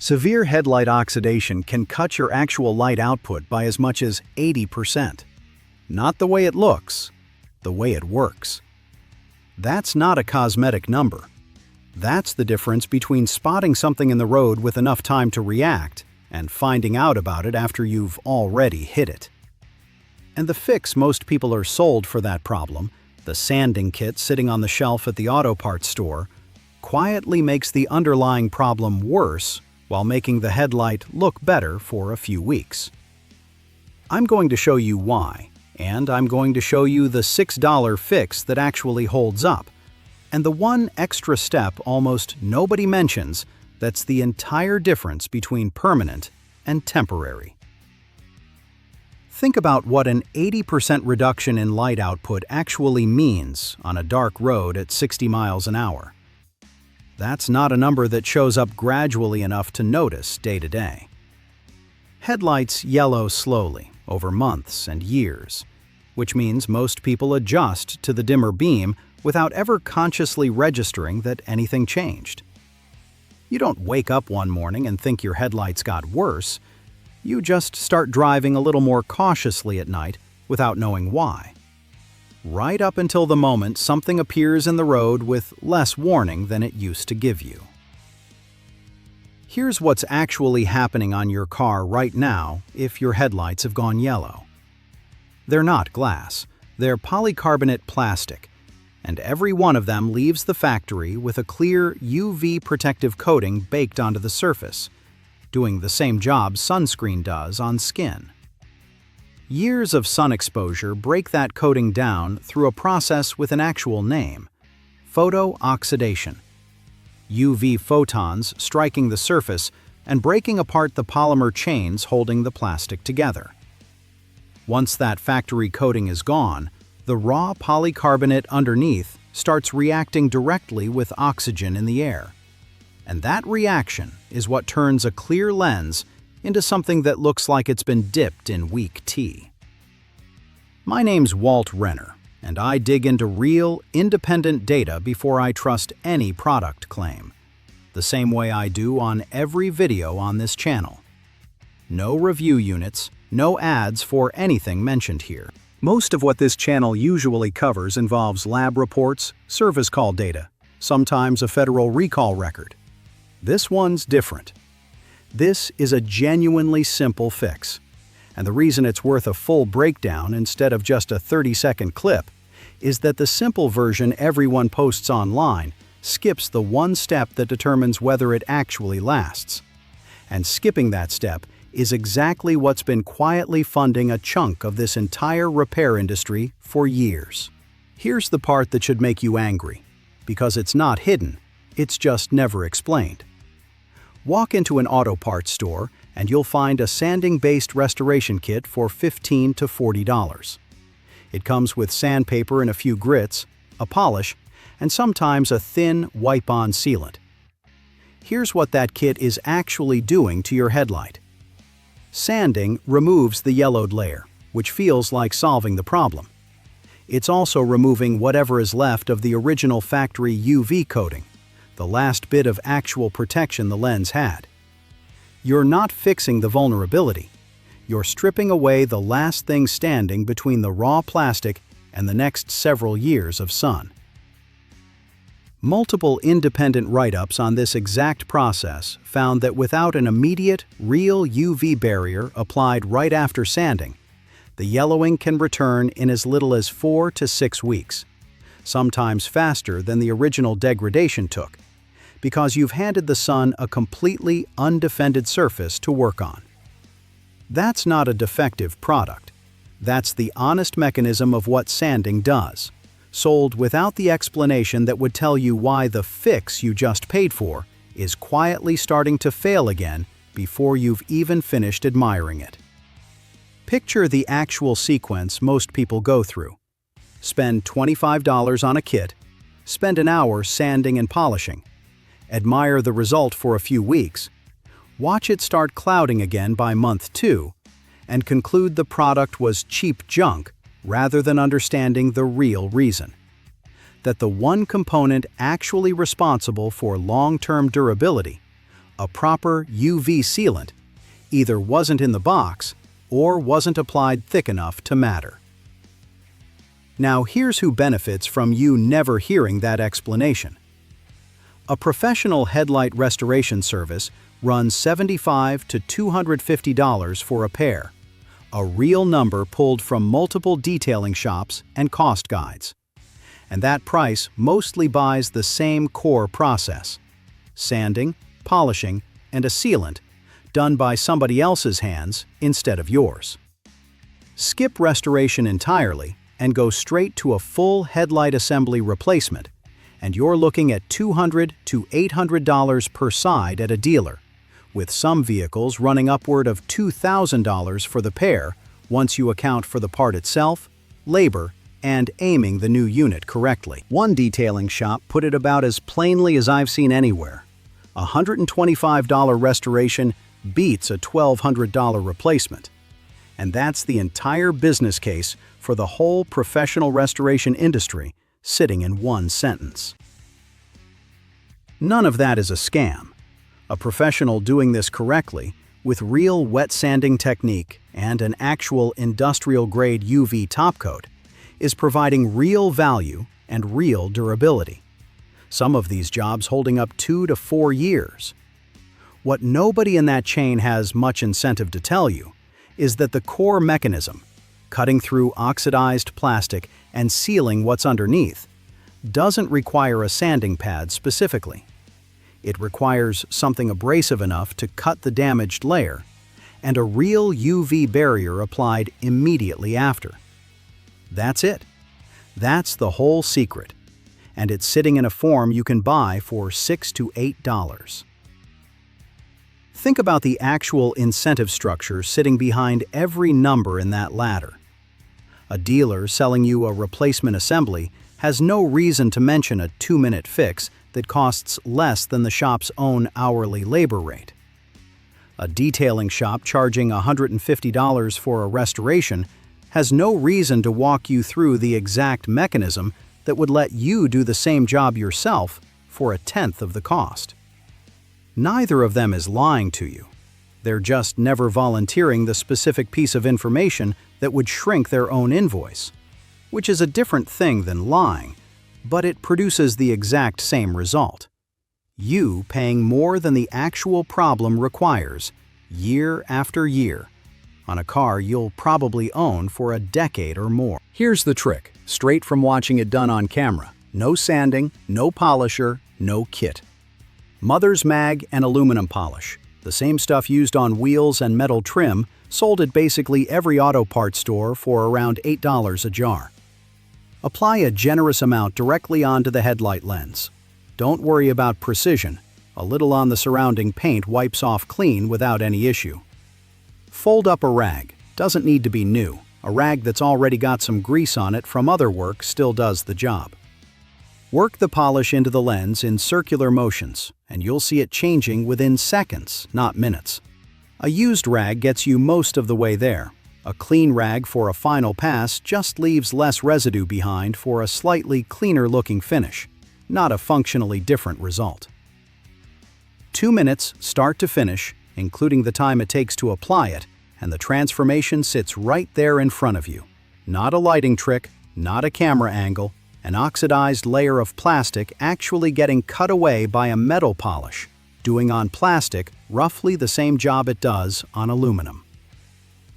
Severe headlight oxidation can cut your actual light output by as much as 80%. Not the way it looks, the way it works. That's not a cosmetic number. That's the difference between spotting something in the road with enough time to react and finding out about it after you've already hit it. And the fix most people are sold for that problem, the sanding kit sitting on the shelf at the auto parts store, quietly makes the underlying problem worse while making the headlight look better for a few weeks. I'm going to show you why, and I'm going to show you the $6 fix that actually holds up, and the one extra step almost nobody mentions that's the entire difference between permanent and temporary. Think about what an 80% reduction in light output actually means on a dark road at 60 miles an hour. That's not a number that shows up gradually enough to notice day to day. Headlights yellow slowly over months and years, which means most people adjust to the dimmer beam without ever consciously registering that anything changed. You don't wake up one morning and think your headlights got worse. You just start driving a little more cautiously at night without knowing why. Right up until the moment something appears in the road with less warning than it used to give you. Here's what's actually happening on your car right now if your headlights have gone yellow. They're not glass, they're polycarbonate plastic, and every one of them leaves the factory with a clear UV protective coating baked onto the surface, doing the same job sunscreen does on skin. Years of sun exposure break that coating down through a process with an actual name: photooxidation. UV photons striking the surface and breaking apart the polymer chains holding the plastic together. Once that factory coating is gone, the raw polycarbonate underneath starts reacting directly with oxygen in the air. And that reaction is what turns a clear lens into something that looks like it's been dipped in weak tea. My name's Walt Renner, and I dig into real, independent data before I trust any product claim, the same way I do on every video on this channel. No review units, no ads for anything mentioned here. Most of what this channel usually covers involves lab reports, service call data, sometimes a federal recall record. This one's different. This is a genuinely simple fix, and the reason it's worth a full breakdown instead of just a 30-second clip is that the simple version everyone posts online skips the one step that determines whether it actually lasts. And skipping that step is exactly what's been quietly funding a chunk of this entire repair industry for years. Here's the part that should make you angry, because it's not hidden, it's just never explained. Walk into an auto parts store and you'll find a sanding-based restoration kit for $15 to $40. It comes with sandpaper and a few grits, a polish, and sometimes a thin wipe-on sealant. Here's what that kit is actually doing to your headlight. Sanding removes the yellowed layer, which feels like solving the problem. It's also removing whatever is left of the original factory UV coating, the last bit of actual protection the lens had. You're not fixing the vulnerability. You're stripping away the last thing standing between the raw plastic and the next several years of sun. Multiple independent write-ups on this exact process found that without an immediate, real UV barrier applied right after sanding, the yellowing can return in as little as 4 to 6 weeks, sometimes faster than the original degradation took, because you've handed the sun a completely undefended surface to work on. That's not a defective product. That's the honest mechanism of what sanding does, sold without the explanation that would tell you why the fix you just paid for is quietly starting to fail again before you've even finished admiring it. Picture the actual sequence most people go through. Spend $25 on a kit, spend an hour sanding and polishing, admire the result for a few weeks, watch it start clouding again by month 2, and conclude the product was cheap junk rather than understanding the real reason. That the one component actually responsible for long-term durability A proper UV sealant either wasn't in the box or wasn't applied thick enough to matter. Now here's who benefits from you never hearing that explanation. A professional headlight restoration service runs $75 to $250 for a pair, a real number pulled from multiple detailing shops and cost guides. And that price mostly buys the same core process: sanding, polishing, and a sealant done by somebody else's hands instead of yours. Skip restoration entirely and go straight to a full headlight assembly replacement, and you're looking at $200 to $800 per side at a dealer, with some vehicles running upward of $2,000 for the pair once you account for the part itself, labor, and aiming the new unit correctly. One detailing shop put it about as plainly as I've seen anywhere: a $125 restoration beats a $1,200 replacement. And that's the entire business case for the whole professional restoration industry sitting in one sentence. None of that is a scam. A professional doing this correctly, with real wet sanding technique and an actual industrial-grade UV topcoat, is providing real value and real durability. Some of these jobs holding up 2 to 4 years. What nobody in that chain has much incentive to tell you is that the core mechanism, cutting through oxidized plastic and sealing what's underneath, doesn't require a sanding pad specifically. It requires something abrasive enough to cut the damaged layer, and a real UV barrier applied immediately after. That's it. That's the whole secret. And it's sitting in a form you can buy for $6 to $8. Think about the actual incentive structure sitting behind every number in that ladder. A dealer selling you a replacement assembly has no reason to mention a 2-minute fix that costs less than the shop's own hourly labor rate. A detailing shop charging $150 for a restoration has no reason to walk you through the exact mechanism that would let you do the same job yourself for 1/10 of the cost. Neither of them is lying to you. They're just never volunteering the specific piece of information that would shrink their own invoice, which is a different thing than lying, but it produces the exact same result. You paying more than the actual problem requires, year after year, on a car you'll probably own for a decade or more. Here's the trick, straight from watching it done on camera. No sanding, no polisher, no kit. Mother's mag and aluminum polish, the same stuff used on wheels and metal trim, sold at basically every auto parts store for around $8 a jar. Apply a generous amount directly onto the headlight lens. Don't worry about precision. A little on the surrounding paint wipes off clean without any issue. Fold up a rag. Doesn't need to be new. A rag that's already got some grease on it from other work still does the job. Work the polish into the lens in circular motions, and you'll see it changing within seconds, not minutes. A used rag gets you most of the way there. A clean rag for a final pass just leaves less residue behind for a slightly cleaner-looking finish, not a functionally different result. 2 minutes start to finish, including the time it takes to apply it, and the transformation sits right there in front of you. Not a lighting trick, not a camera angle, an oxidized layer of plastic actually getting cut away by a metal polish, doing on plastic roughly the same job it does on aluminum.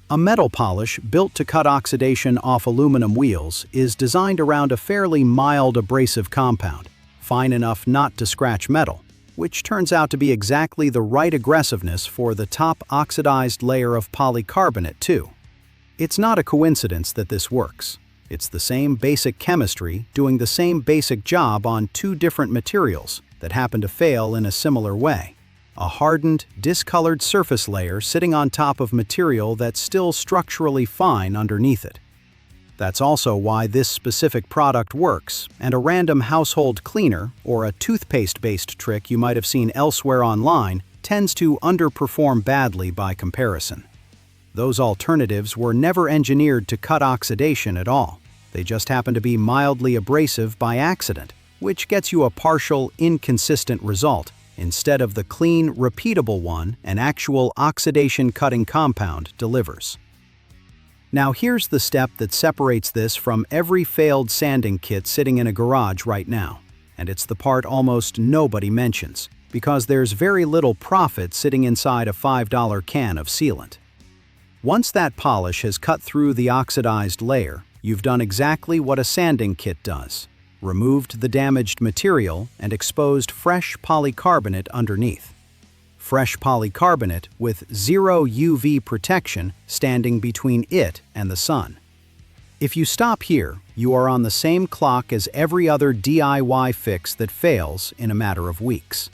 A metal polish built to cut oxidation off aluminum wheels is designed around a fairly mild abrasive compound, fine enough not to scratch metal, which turns out to be exactly the right aggressiveness for the top oxidized layer of polycarbonate too. It's not a coincidence that this works. It's the same basic chemistry doing the same basic job on 2 different materials that happen to fail in a similar way. A hardened, discolored surface layer sitting on top of material that's still structurally fine underneath it. That's also why this specific product works, and a random household cleaner or a toothpaste-based trick you might have seen elsewhere online tends to underperform badly by comparison. Those alternatives were never engineered to cut oxidation at all. They just happen to be mildly abrasive by accident, which gets you a partial, inconsistent result instead of the clean, repeatable one an actual oxidation-cutting compound delivers. Now here's the step that separates this from every failed sanding kit sitting in a garage right now, and it's the part almost nobody mentions, because there's very little profit sitting inside a $5 can of sealant. Once that polish has cut through the oxidized layer, you've done exactly what a sanding kit does: removed the damaged material and exposed fresh polycarbonate underneath. Fresh polycarbonate with zero UV protection standing between it and the sun. If you stop here, you are on the same clock as every other DIY fix that fails in a matter of weeks.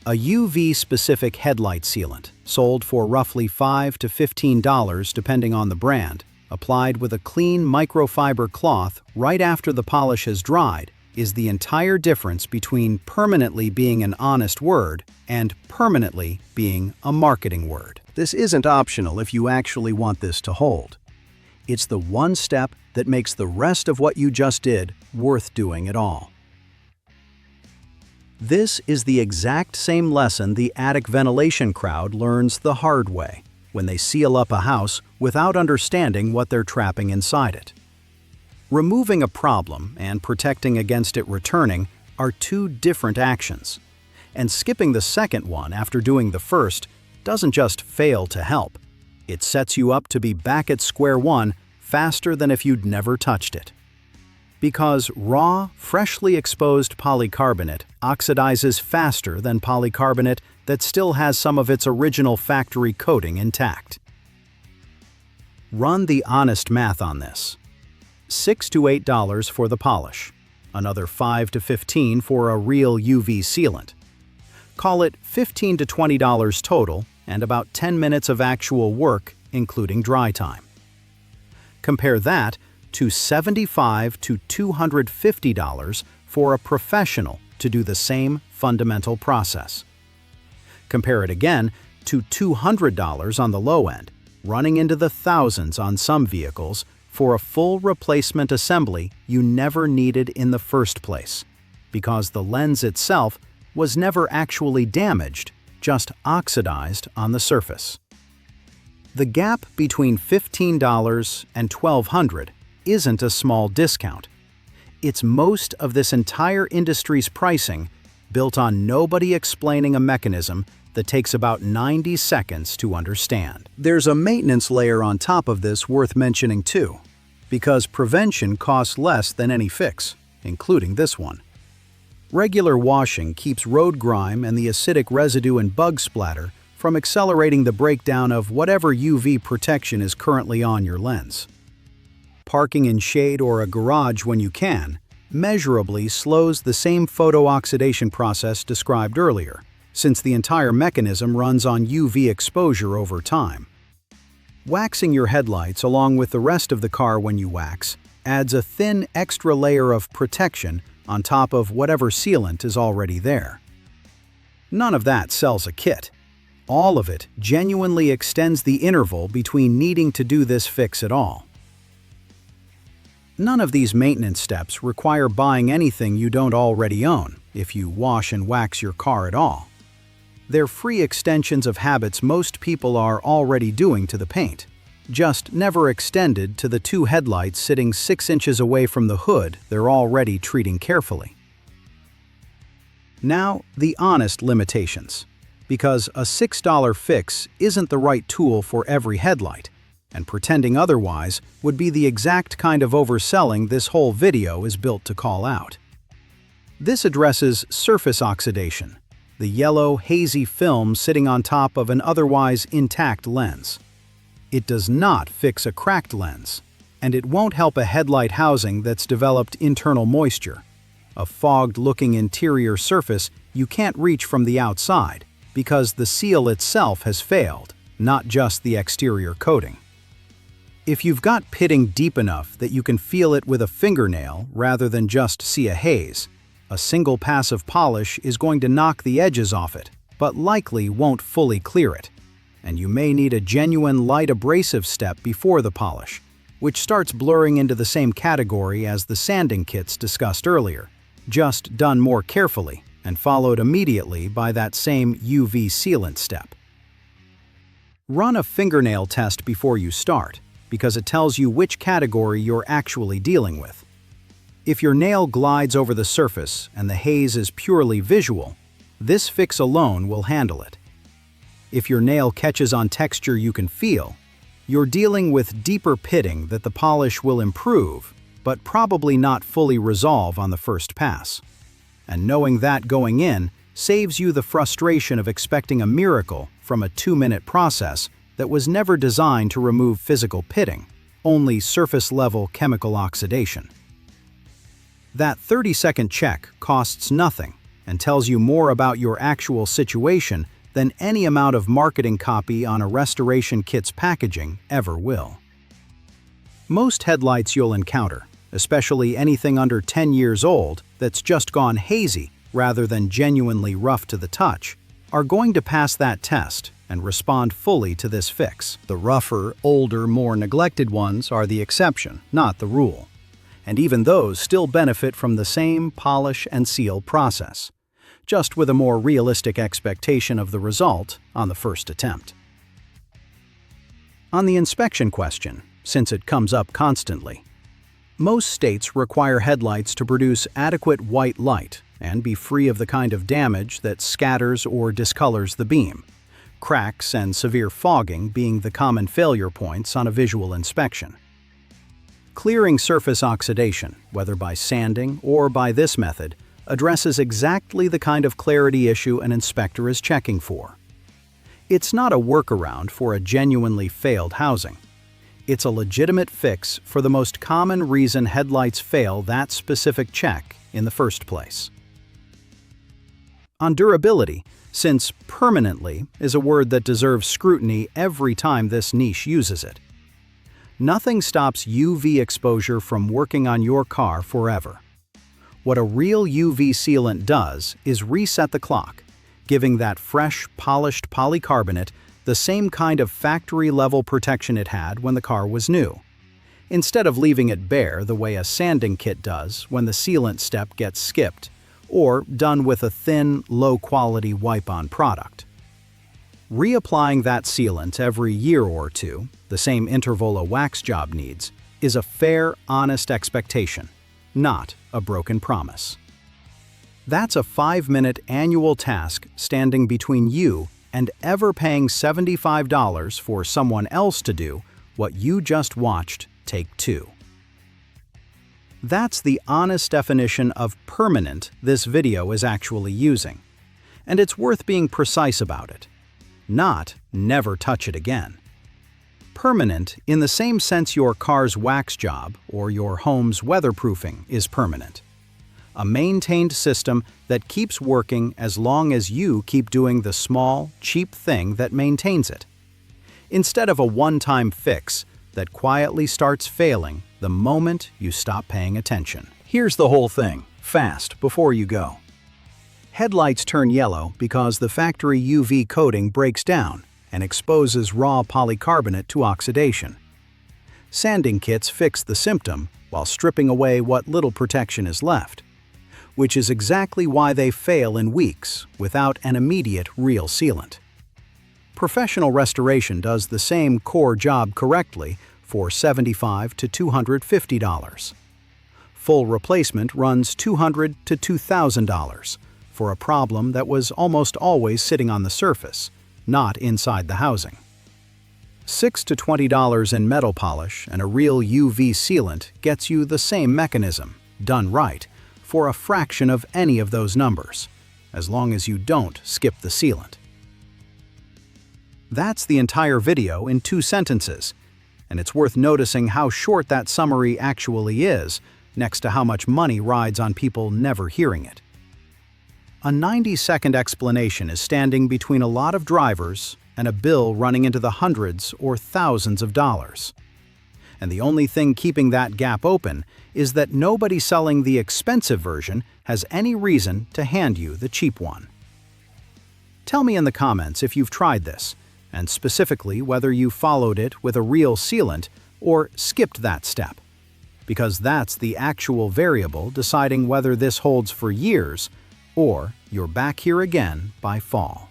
A UV-specific headlight sealant, sold for roughly $5 to $15 depending on the brand, applied with a clean microfiber cloth right after the polish has dried, is the entire difference between permanently being an honest word and permanently being a marketing word. This isn't optional if you actually want this to hold. It's the one step that makes the rest of what you just did worth doing at all. This is the exact same lesson the attic ventilation crowd learns the hard way when they seal up a house without understanding what they're trapping inside it. Removing a problem and protecting against it returning are two different actions, and skipping the second one after doing the first doesn't just fail to help. It sets you up to be back at square one faster than if you'd never touched it. Because raw, freshly exposed polycarbonate oxidizes faster than polycarbonate that still has some of its original factory coating intact. Run the honest math on this. $6 to $8 for the polish, another $5 to $15 for a real UV sealant. Call it $15 to $20 total and about 10 minutes of actual work, including dry time. Compare that to $75 to $250 for a professional to do the same fundamental process. Compare it again to $200 on the low end, running into the thousands on some vehicles, for a full replacement assembly you never needed in the first place, because the lens itself was never actually damaged, just oxidized on the surface. The gap between $15 and $1,200 isn't a small discount. It's most of this entire industry's pricing, built on nobody explaining a mechanism that takes about 90 seconds to understand. There's a maintenance layer on top of this worth mentioning too, because prevention costs less than any fix, including this one. Regular washing keeps road grime and the acidic residue and bug splatter from accelerating the breakdown of whatever UV protection is currently on your lens. Parking in shade or a garage when you can measurably slows the same photooxidation process described earlier, since the entire mechanism runs on UV exposure over time. Waxing your headlights along with the rest of the car when you wax adds a thin extra layer of protection on top of whatever sealant is already there. None of that sells a kit. All of it genuinely extends the interval between needing to do this fix at all. None of these maintenance steps require buying anything you don't already own if you wash and wax your car at all. They're free extensions of habits most people are already doing to the paint, just never extended to the two headlights sitting 6 inches away from the hood they're already treating carefully. Now, the honest limitations, because a $6 fix isn't the right tool for every headlight, and pretending otherwise would be the exact kind of overselling this whole video is built to call out. This addresses surface oxidation, the yellow, hazy film sitting on top of an otherwise intact lens. It does not fix a cracked lens, and it won't help a headlight housing that's developed internal moisture, a fogged-looking interior surface you can't reach from the outside because the seal itself has failed, not just the exterior coating. If you've got pitting deep enough that you can feel it with a fingernail rather than just see a haze, a single pass of polish is going to knock the edges off it, but likely won't fully clear it. And you may need a genuine light abrasive step before the polish, which starts blurring into the same category as the sanding kits discussed earlier, just done more carefully and followed immediately by that same UV sealant step. Run a fingernail test before you start, because it tells you which category you're actually dealing with. If your nail glides over the surface and the haze is purely visual, this fix alone will handle it. If your nail catches on texture you can feel, you're dealing with deeper pitting that the polish will improve, but probably not fully resolve on the first pass. And knowing that going in saves you the frustration of expecting a miracle from a 2-minute process that was never designed to remove physical pitting, only surface-level chemical oxidation. That 30-second check costs nothing and tells you more about your actual situation than any amount of marketing copy on a restoration kit's packaging ever will. Most headlights you'll encounter, especially anything under 10 years old that's just gone hazy rather than genuinely rough to the touch, are going to pass that test and respond fully to this fix. The rougher, older, more neglected ones are the exception, not the rule. And even those still benefit from the same polish and seal process, just with a more realistic expectation of the result on the first attempt. On the inspection question, since it comes up constantly, most states require headlights to produce adequate white light and be free of the kind of damage that scatters or discolors the beam, cracks and severe fogging being the common failure points on a visual inspection. Clearing surface oxidation, whether by sanding or by this method, addresses exactly the kind of clarity issue an inspector is checking for. It's not a workaround for a genuinely failed housing. It's a legitimate fix for the most common reason headlights fail that specific check in the first place. On durability, since permanently is a word that deserves scrutiny every time this niche uses it, nothing stops UV exposure from working on your car forever. What a real UV sealant does is reset the clock, giving that fresh, polished polycarbonate the same kind of factory-level protection it had when the car was new, instead of leaving it bare the way a sanding kit does when the sealant step gets skipped, or done with a thin, low-quality wipe-on product. Reapplying that sealant every year or two, the same interval a wax job needs, is a fair, honest expectation, not a broken promise. That's a 5-minute annual task standing between you and ever paying $75 for someone else to do what you just watched take 2. That's the honest definition of permanent this video is actually using, and it's worth being precise about it. Not never touch it again. Permanent in the same sense your car's wax job or your home's weatherproofing is permanent. A maintained system that keeps working as long as you keep doing the small, cheap thing that maintains it, instead of a one-time fix that quietly starts failing the moment you stop paying attention. Here's the whole thing, fast, before you go. Headlights turn yellow because the factory UV coating breaks down and exposes raw polycarbonate to oxidation. Sanding kits fix the symptom while stripping away what little protection is left, which is exactly why they fail in weeks without an immediate real sealant. Professional restoration does the same core job correctly for $75 to $250. Full replacement runs $200 to $2,000 for a problem that was almost always sitting on the surface, not inside the housing. $6 to $20 in metal polish and a real UV sealant gets you the same mechanism, done right, for a fraction of any of those numbers, as long as you don't skip the sealant. That's the entire video in 2 sentences, and it's worth noticing how short that summary actually is, next to how much money rides on people never hearing it. A 90-second explanation is standing between a lot of drivers and a bill running into the hundreds or thousands of dollars. And the only thing keeping that gap open is that nobody selling the expensive version has any reason to hand you the cheap one. Tell me in the comments if you've tried this, and specifically whether you followed it with a real sealant or skipped that step, because that's the actual variable deciding whether this holds for years or you're back here again by fall.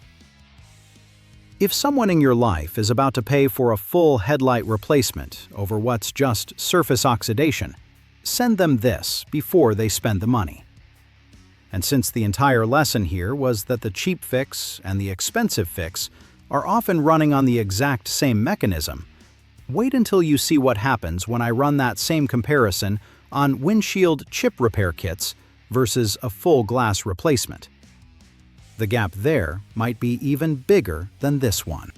If someone in your life is about to pay for a full headlight replacement over what's just surface oxidation, send them this before they spend the money. And since the entire lesson here was that the cheap fix and the expensive fix are often running on the exact same mechanism, wait until you see what happens when I run that same comparison on windshield chip repair kits versus a full glass replacement. The gap there might be even bigger than this one.